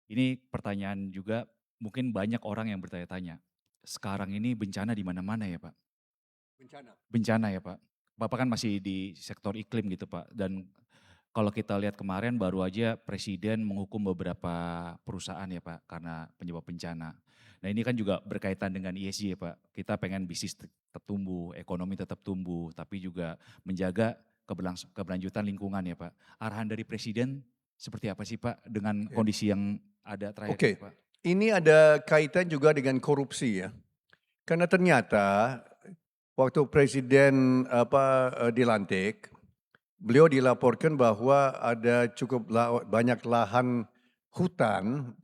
Ini pertanyaan juga mungkin banyak orang yang bertanya-tanya. Sekarang ini bencana di mana-mana ya Pak? Bencana. Bencana ya Pak? Bapak kan masih di sektor iklim gitu Pak, dan kalau kita lihat kemarin baru aja presiden menghukum beberapa perusahaan ya Pak, karena penyebab bencana. Nah ini kan juga berkaitan dengan ESG ya Pak, kita pengen bisnis tetap tumbuh, ekonomi tetap tumbuh, tapi juga menjaga keberlanjutan lingkungan ya Pak. Arahan dari presiden seperti apa sih Pak dengan Oke. kondisi yang ada terakhir Oke, ini Pak? ini ada kaitan juga dengan korupsi ya. Karena ternyata waktu presiden dilantik, beliau dilaporkan bahwa ada cukup banyak lahan hutan,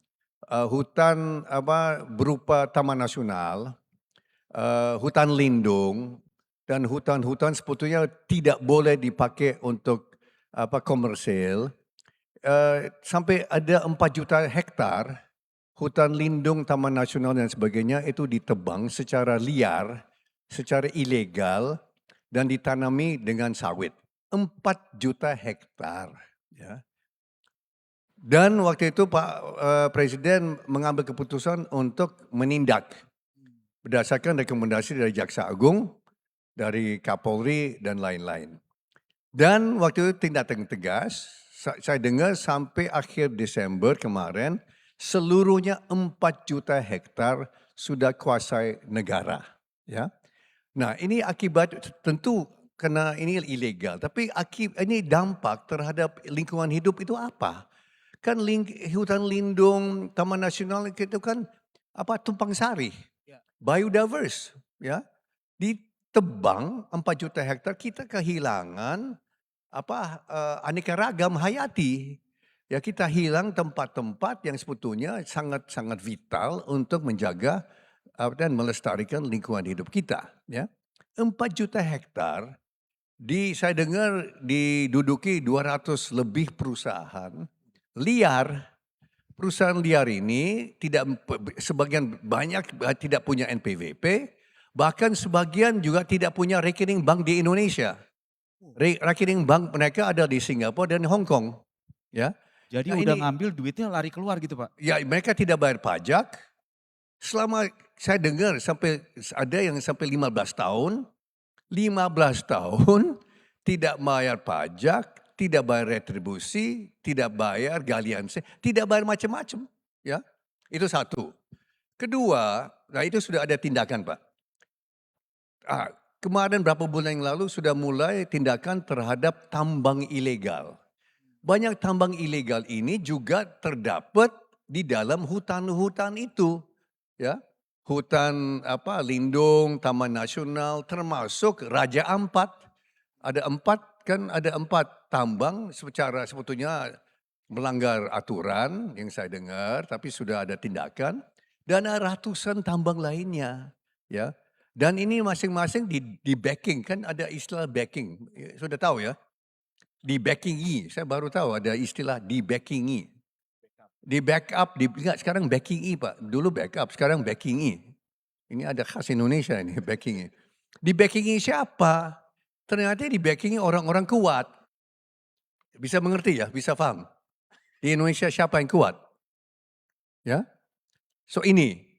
hutan berupa taman nasional, hutan lindung, dan hutan-hutan sebetulnya tidak boleh dipakai untuk komersil. Sampai ada 4 juta hektar hutan lindung, taman nasional dan sebagainya itu ditebang secara liar, secara ilegal dan ditanami dengan sawit. 4 juta hektar, ya. Dan waktu itu Pak Presiden mengambil keputusan untuk menindak berdasarkan rekomendasi dari Jaksa Agung, dari Kapolri dan lain-lain. Dan waktu itu tindakan tegas, saya dengar sampai akhir Desember kemarin, seluruhnya 4 juta hektar sudah kuasai negara. Ya. Nah ini akibat tentu karena ini ilegal, tapi ini dampak terhadap lingkungan hidup itu apa? Kan hutan lindung, taman nasional itu kan tumpang sari, Ya. biodiverse, ya. Ditebang 4 juta hektar kita kehilangan aneka ragam hayati. Ya kita hilang tempat-tempat yang sebetulnya sangat-sangat vital untuk menjaga dan melestarikan lingkungan hidup kita. Ya. 4 juta hektar saya dengar diduduki 200 lebih perusahaan liar. Perusahaan liar ini sebagian banyak tidak punya NPWP, bahkan sebagian juga tidak punya rekening bank di Indonesia. Rekening bank mereka ada di Singapura dan Hong Kong, ya. Jadi Nah udah ini, ngambil duitnya lari keluar gitu Pak? ya mereka tidak bayar pajak, selama saya dengar sampai ada yang sampai 15 tahun, 15 tahun tidak bayar pajak, tidak bayar retribusi, tidak bayar galian, tidak bayar macam-macam, ya. Itu satu. Kedua, nah itu sudah ada tindakan Pak. Kemarin berapa bulan yang lalu sudah mulai tindakan terhadap tambang ilegal. Banyak tambang ilegal ini juga terdapat di dalam hutan-hutan itu, ya. Hutan lindung, taman nasional, termasuk Raja Ampat. Ada empat tambang secara sebetulnya melanggar aturan yang saya dengar, tapi sudah ada tindakan dan ada ratusan tambang lainnya, ya. Dan ini masing-masing di backing, kan ada istilah backing, sudah tahu ya? Di-backing-i, saya baru tahu ada istilah di-backing-i. Di-backup, enggak sekarang backing-i Pak, dulu backup, sekarang backing-i. Ini ada khas Indonesia ini backing-i. Di-backing-i siapa? Ternyata di-backing-i orang-orang kuat. Bisa mengerti ya, bisa paham? Di Indonesia siapa yang kuat? Ya, so ini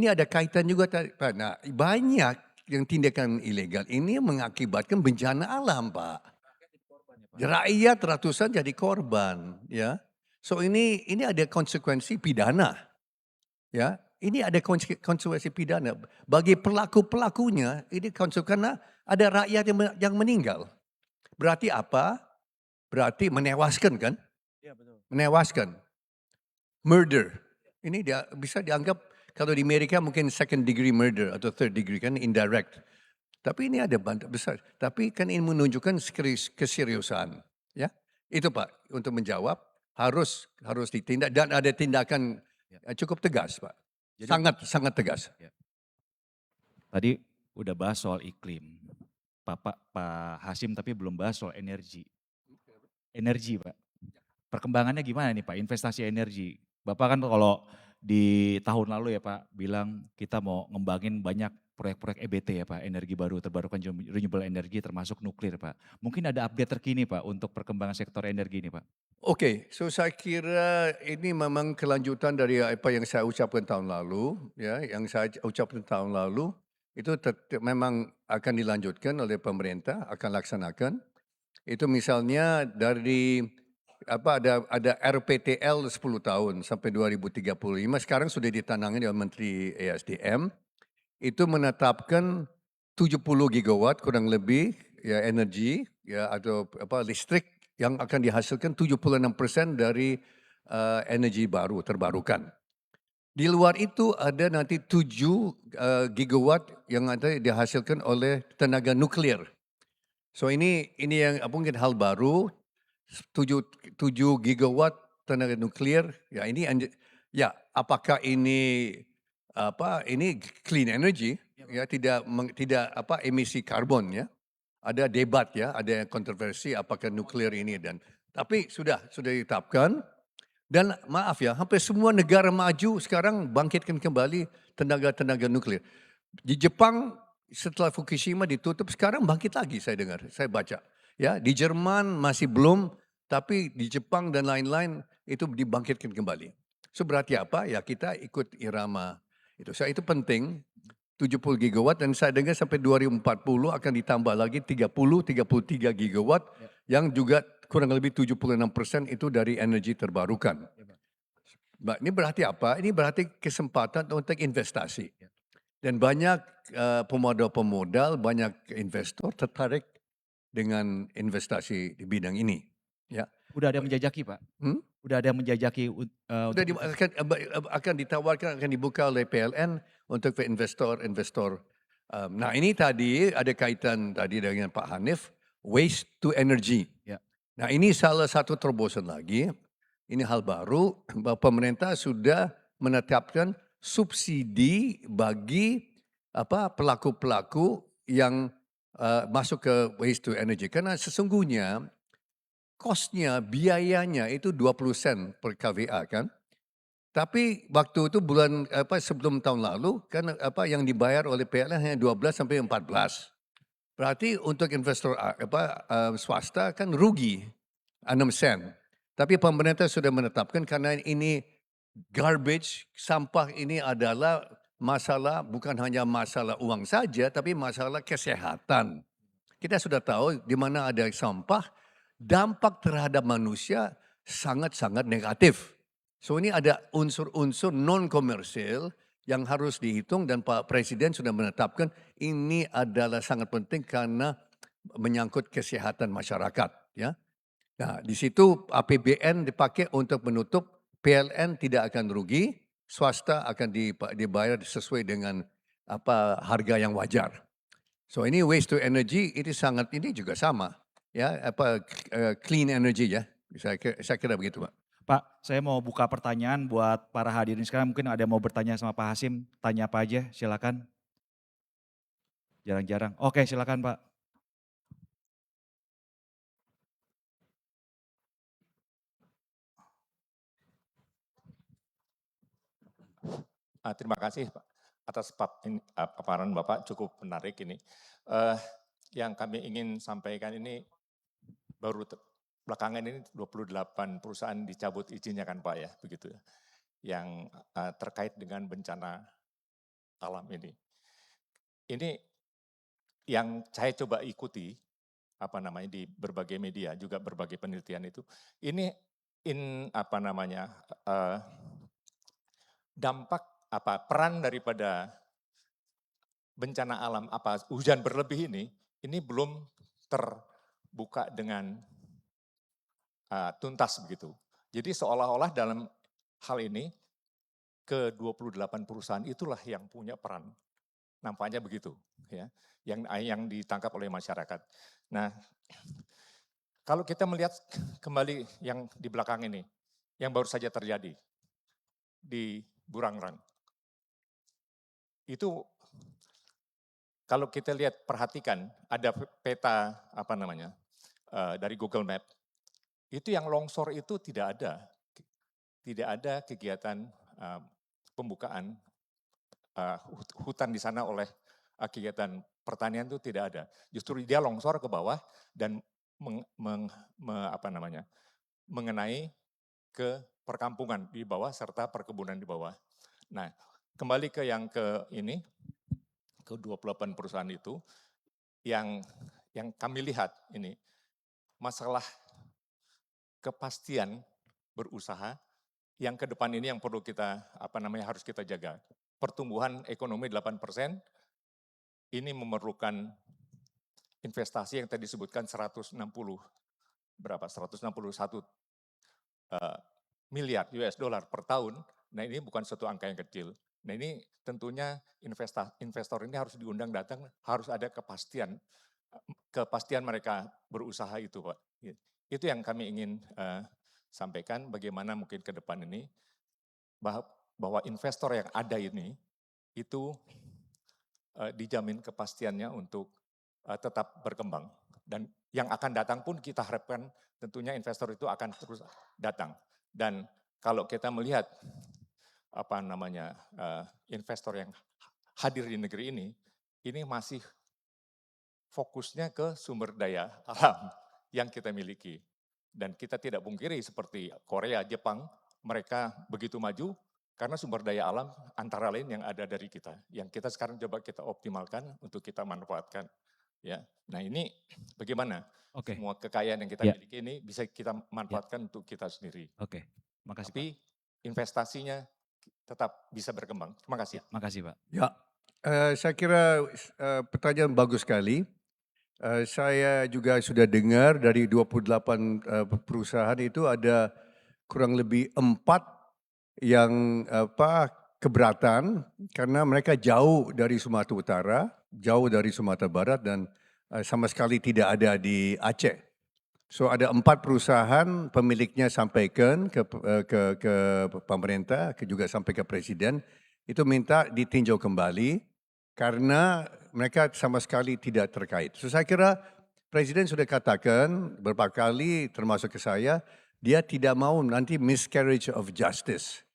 ada kaitan juga Pak. Nah banyak yang tindakan ilegal ini mengakibatkan bencana alam Pak. Rakyat jadi korban ya Pak? Rakyat ratusan jadi korban, ya. So ini ada konsekuensi pidana, ya. Ini ada konsekuensi pidana bagi pelaku-pelakunya. Ini karena ada rakyat yang meninggal. Berarti apa? Berarti menewaskan kan? Iya betul. Menewaskan, murder. Ini dia bisa dianggap kalau di Amerika mungkin second degree murder atau third degree kan indirect. Tapi ini ada banyak besar. Tapi kan ini menunjukkan keseriusan, ya. Itu Pak, untuk menjawab harus ditindak dan ada tindakan Ya. cukup tegas Pak. Jadi Sangat sangat tegas. ya, tadi udah bahas soal iklim. Pak Hasim tapi belum bahas soal energi. Energi Pak. Perkembangannya gimana nih Pak, investasi energi? Bapak kan kalau di tahun lalu ya Pak bilang kita mau ngembangin banyak proyek-proyek EBT ya Pak, energi baru terbarukan renewable energy termasuk nuklir Pak. Mungkin ada update terkini Pak untuk perkembangan sektor energi ini Pak? Oke, so saya kira ini memang kelanjutan dari apa yang saya ucapkan tahun lalu, ya, yang saya ucapkan tahun lalu itu memang akan dilanjutkan oleh pemerintah, akan laksanakan. Itu misalnya dari apa ada RPTL 10 tahun sampai 2035 sekarang sudah ditandangin oleh Menteri ESDM itu menetapkan 70 gigawatt kurang lebih ya energi ya atau apa listrik yang akan dihasilkan 76% dari energi baru terbarukan. Di luar itu ada nanti 7 gigawatt yang ada dihasilkan oleh tenaga nuklir. So ini yang mungkin hal baru 7 gigawatt tenaga nuklir ya ini ya apakah ini apa ini clean energy ya tidak apa emisi karbon ya. Ada debat ya, ada kontroversi apakah nuklir ini dan tapi sudah ditetapkan dan maaf ya hampir semua negara maju sekarang bangkitkan kembali tenaga nuklir. Di Jepang setelah Fukushima ditutup sekarang bangkit lagi saya dengar, saya baca. Ya, di Jerman masih belum, tapi di Jepang dan lain-lain itu dibangkitkan kembali. So berarti apa? Ya kita ikut irama itu. So itu penting 70 gigawatt dan saya dengar sampai 2040 akan ditambah lagi 33 gigawatt Ya, yang juga kurang lebih 76% itu dari energi terbarukan. ya Pak. Ini berarti apa? Ini berarti kesempatan untuk investasi. Ya. Dan banyak pemodal-pemodal, banyak investor tertarik dengan investasi di bidang ini. Ya. Udah ada yang menjajaki Pak? Hmm? Udah ada yang menjajaki Sudah untuk investasi? akan ditawarkan, akan dibuka oleh PLN untuk investor-investor. Nah ini tadi ada kaitan tadi dengan Pak Hanif, waste to energy. Ya. Nah ini salah satu terobosan lagi, ini hal baru, bahwa pemerintah sudah menetapkan subsidi bagi apa pelaku-pelaku yang masuk ke waste to energy. Karena sesungguhnya cost-nya, biayanya itu 20 sen per kWh kan. Tapi waktu itu bulan apa sebelum tahun lalu kan apa yang dibayar oleh PLN hanya 12 sampai 14. Berarti untuk investor swasta kan rugi 6 sen. Tapi pemerintah sudah menetapkan karena ini garbage, sampah ini adalah masalah bukan hanya masalah uang saja tapi masalah kesehatan. Kita sudah tahu di mana ada sampah, dampak terhadap manusia sangat-sangat negatif. So ini ada unsur-unsur non komersil yang harus dihitung dan Pak Presiden sudah menetapkan ini adalah sangat penting karena menyangkut kesehatan masyarakat. Ya, nah di situ APBN dipakai untuk menutup, PLN tidak akan rugi, swasta akan dibayar sesuai dengan apa harga yang wajar. So ini waste to energy ini sangat ini juga sama ya apa clean energy ya. Saya kira begitu, Pak. Pak, saya mau buka pertanyaan buat para hadirin sekarang. Mungkin ada yang mau bertanya sama Pak Hasim, tanya apa aja, silakan. Jarang-jarang. Oke, silakan Pak. Terima kasih Pak atas paparan Bapak cukup menarik ini. Eh, yang kami ingin sampaikan ini baru belakangan ini 28 perusahaan dicabut izinnya kan Pak ya, begitu ya. Yang terkait dengan bencana alam ini. Ini yang saya coba ikuti apa namanya di berbagai media juga berbagai penelitian itu. Ini apa namanya dampak apa peran daripada bencana alam apa hujan berlebih ini belum terbuka dengan tuntas begitu. Jadi seolah-olah dalam hal ini ke 28 perusahaan itulah yang punya peran. Nampaknya begitu ya. Yang ditangkap oleh masyarakat. Nah, kalau kita melihat kembali yang di belakang ini yang baru saja terjadi di Burangrang. Itu kalau kita lihat perhatikan ada peta apa namanya dari Google Map itu yang longsor itu tidak ada kegiatan pembukaan hutan di sana oleh kegiatan pertanian itu tidak ada. Justru dia longsor ke bawah dan mengenai ke perkampungan di bawah serta perkebunan di bawah. Nah, kembali ke yang ke ini, ke 28 perusahaan itu, yang kami lihat ini, masalah kepastian berusaha yang ke depan ini yang perlu kita harus kita jaga. Pertumbuhan ekonomi 8% ini memerlukan investasi yang tadi disebutkan 161 miliar US dollar per tahun. Nah, ini bukan suatu angka yang kecil. Nah, ini tentunya investor ini harus diundang datang, harus ada kepastian mereka berusaha itu, Pak. Itu yang kami ingin sampaikan, bagaimana mungkin ke depan ini bahwa investor yang ada ini itu dijamin kepastiannya untuk tetap berkembang. Dan yang akan datang pun kita harapkan tentunya investor itu akan terus datang. Dan kalau kita melihat investor yang hadir di negeri ini masih fokusnya ke sumber daya alam yang kita miliki. Dan kita tidak pungkiri seperti Korea, Jepang, mereka begitu maju karena sumber daya alam antara lain yang ada dari kita. Yang kita sekarang coba kita optimalkan untuk kita manfaatkan. Ya, nah ini bagaimana semua kekayaan yang kita miliki ini bisa kita manfaatkan untuk kita sendiri. Makasih, tapi Pak. Investasinya tetap bisa berkembang. Terima kasih. Makasih, Pak. Ya, saya kira pertanyaan bagus sekali. Saya juga sudah dengar dari 28 perusahaan itu ada kurang lebih 4 yang keberatan karena mereka jauh dari Sumatera Utara, jauh dari Sumatera Barat dan sama sekali tidak ada di Aceh. So ada 4 perusahaan pemiliknya sampaikan ke pemerintah, juga sampai ke presiden, itu minta ditinjau kembali karena mereka sama sekali tidak terkait. So saya kira presiden sudah katakan beberapa kali termasuk ke saya, dia tidak mau nanti miscarriage of justice.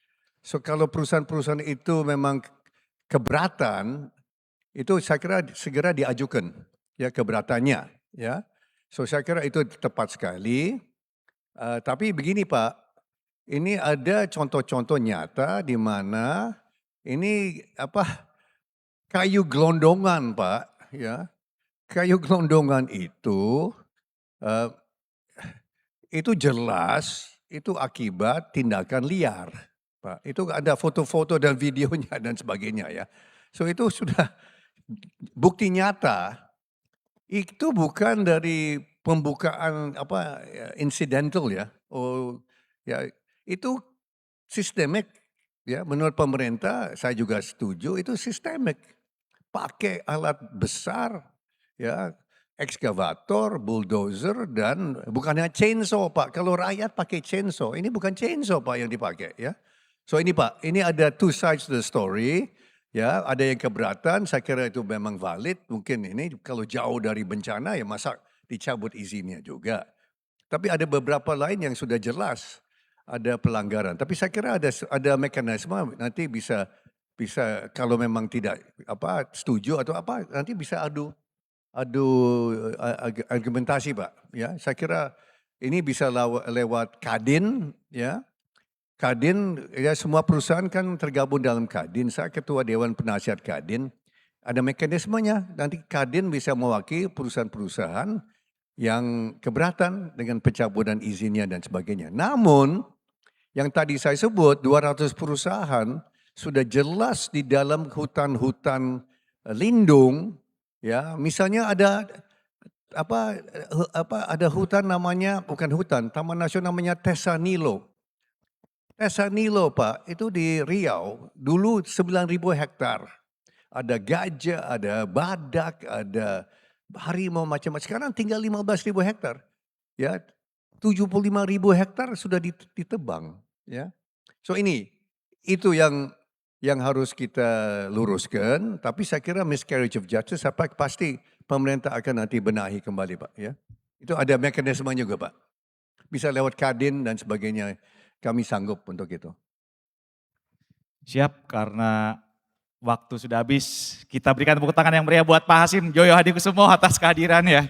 So kalau perusahaan-perusahaan itu memang keberatan, itu saya kira segera diajukan ya keberatannya ya. So saya kira itu tepat sekali. Tapi begini Pak, ini ada contoh-contoh nyata di mana ini kayu gelondongan Pak ya. Kayu gelondongan itu jelas itu akibat tindakan liar Pak. Itu ada foto-foto dan videonya dan sebagainya ya. So itu sudah bukti nyata. Itu bukan dari pembukaan incidental ya. Oh ya, itu sistemik ya. Menurut pemerintah saya juga setuju itu sistemik. Pakai alat besar ya, ekskavator, bulldozer dan bukannya chainsaw Pak. Kalau rakyat pakai chainsaw, ini bukan chainsaw Pak yang dipakai ya. So ini Pak, ini ada 2 sides to the story. Ya, ada yang keberatan, saya kira itu memang valid. Mungkin ini kalau jauh dari bencana ya masa dicabut izinnya juga. Tapi ada beberapa lain yang sudah jelas ada pelanggaran. Tapi saya kira ada mekanisme nanti bisa kalau memang tidak setuju atau nanti bisa adu argumentasi Pak. Ya, saya kira ini bisa lewat Kadin ya. Kadin, ya semua perusahaan kan tergabung dalam Kadin. Saya ketua Dewan Penasihat Kadin. Ada mekanismenya. Nanti Kadin bisa mewakili perusahaan-perusahaan yang keberatan dengan pencabutan izinnya dan sebagainya. Namun, yang tadi saya sebut 200 perusahaan sudah jelas di dalam hutan-hutan lindung. Ya, misalnya ada ada hutan namanya, bukan hutan, Taman Nasional namanya Tesanilo. Tesanilo Pak, itu di Riau, dulu 9.000 hektar. Ada gajah, ada badak, ada harimau macam-macam. Sekarang tinggal 15.000 hektar. Ya, 75.000 hektar sudah ditebang. Ya, so itu yang harus kita luruskan. Tapi saya kira miscarriage of justice, pasti pemerintah akan nanti benahi kembali Pak. Ya, itu ada mekanismenya juga Pak. Bisa lewat Kadin dan sebagainya. Kami sanggup untuk itu. Siap, karena waktu sudah habis. Kita berikan tepuk tangan yang meriah buat Pak Hasim Joyo Hadikusumo atas kehadirannya.